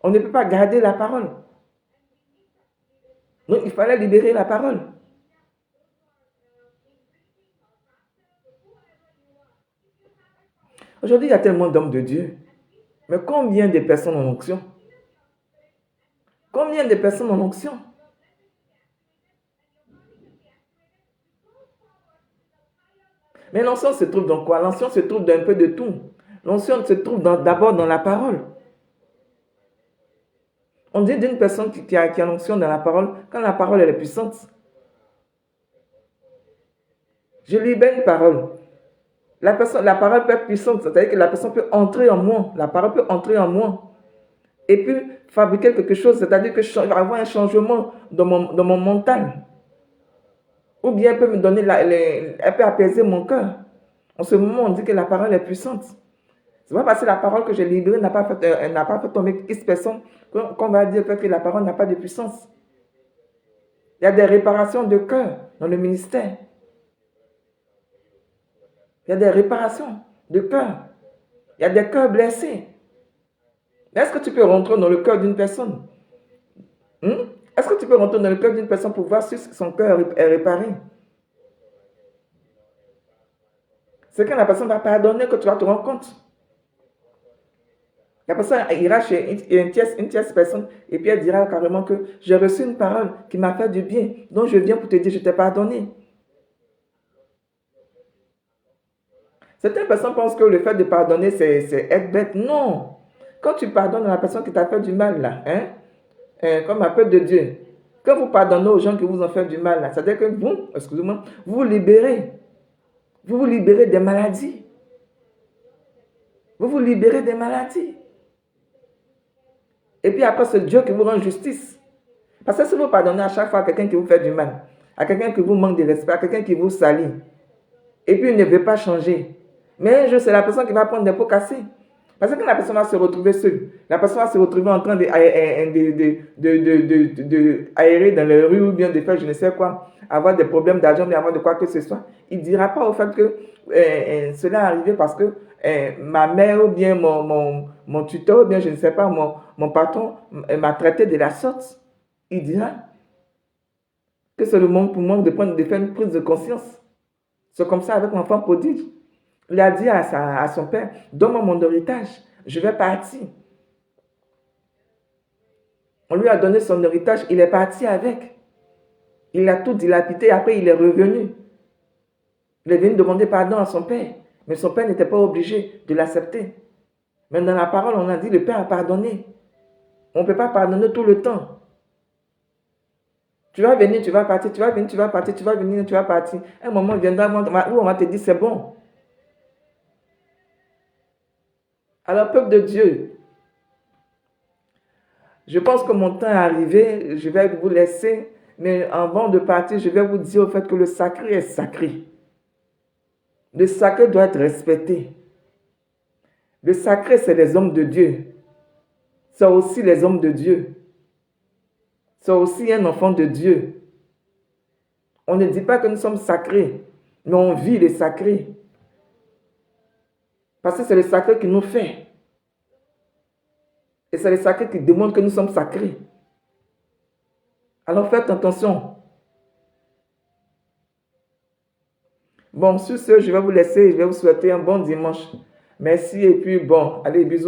[SPEAKER 1] On ne peut pas garder la parole. Donc, il fallait libérer la parole. Aujourd'hui, il y a tellement d'hommes de Dieu. Mais combien de personnes en onction? Combien de personnes en onction? Mais l'onction se trouve dans quoi? L'onction se trouve dans un peu de tout. L'onction se trouve d'abord dans la parole. On dit d'une personne qui a l'onction dans la parole, quand la parole elle est puissante. Je libère une parole. La parole peut être puissante, c'est-à-dire que la personne peut entrer en moi, la parole peut entrer en moi et puis fabriquer quelque chose, c'est-à-dire que je vais avoir un changement dans mon mental. Ou bien elle peut me donner, elle peut apaiser mon cœur. En ce moment, on dit que la parole est puissante. C'est pas parce que la parole que j'ai libérée n'a pas fait tomber X personnes qu'on va dire que la parole n'a pas de puissance. Il y a des réparations de cœur dans le ministère. Il y a des réparations de cœur. Il y a des cœurs blessés. Est-ce que tu peux rentrer dans le cœur d'une personne? Est-ce que tu peux rentrer dans le cœur d'une personne pour voir si son cœur est réparé? C'est quand la personne va pardonner que tu vas te rendre compte. La personne ira chez une tierce personne et puis elle dira carrément que j'ai reçu une parole qui m'a fait du bien. Donc je viens pour te dire je t'ai pardonné. Certaines personnes pensent que le fait de pardonner, c'est être bête. Non. Quand tu pardonnes à la personne qui t'a fait du mal, là, comme un peuple de Dieu, quand vous pardonnez aux gens qui vous ont fait du mal, là, c'est-à-dire que vous, excusez-moi, vous libérez. Vous vous libérez des maladies. Vous vous libérez des maladies. Et puis après, c'est Dieu qui vous rend justice. Parce que si vous pardonnez à chaque fois à quelqu'un qui vous fait du mal, à quelqu'un qui vous manque de respect, à quelqu'un qui vous salit, et puis il ne veut pas changer, mais un jour, c'est la personne qui va prendre des pots cassés. Parce que quand la personne va se retrouver seule, la personne va se retrouver en train d'aérer dans les rues ou bien de faire je ne sais quoi, avoir des problèmes d'argent, mais avoir de quoi que ce soit, il ne dira pas au fait que cela est arrivé parce que ma mère ou bien mon tuteur ou bien je ne sais pas, mon patron m'a traité de la sorte. Il dira que c'est le moment pour moi de faire une prise de conscience. C'est comme ça avec l'enfant prodigue. Il a dit à son père, donne-moi mon héritage, je vais partir. On lui a donné son héritage, il est parti avec. Il a tout dilapidé, après il est revenu. Il est venu demander pardon à son père, mais son père n'était pas obligé de l'accepter. Mais dans la parole, on a dit, le père a pardonné. On ne peut pas pardonner tout le temps. Tu vas venir, tu vas partir, tu vas venir, tu vas partir, tu vas venir, tu vas partir. Un moment viendra où on va te dire, c'est bon. Alors, peuple de Dieu, je pense que mon temps est arrivé, je vais vous laisser, mais avant de partir, je vais vous dire au fait que le sacré est sacré. Le sacré doit être respecté. Le sacré, c'est les hommes de Dieu. C'est aussi les hommes de Dieu. C'est aussi un enfant de Dieu. On ne dit pas que nous sommes sacrés, mais on vit les sacrés. Parce que c'est le sacré qui nous fait. Et c'est le sacré qui démontre que nous sommes sacrés. Alors faites attention. Bon, sur ce, je vais vous laisser. Je vais vous souhaiter un bon dimanche. Merci et puis bon, allez, bisous.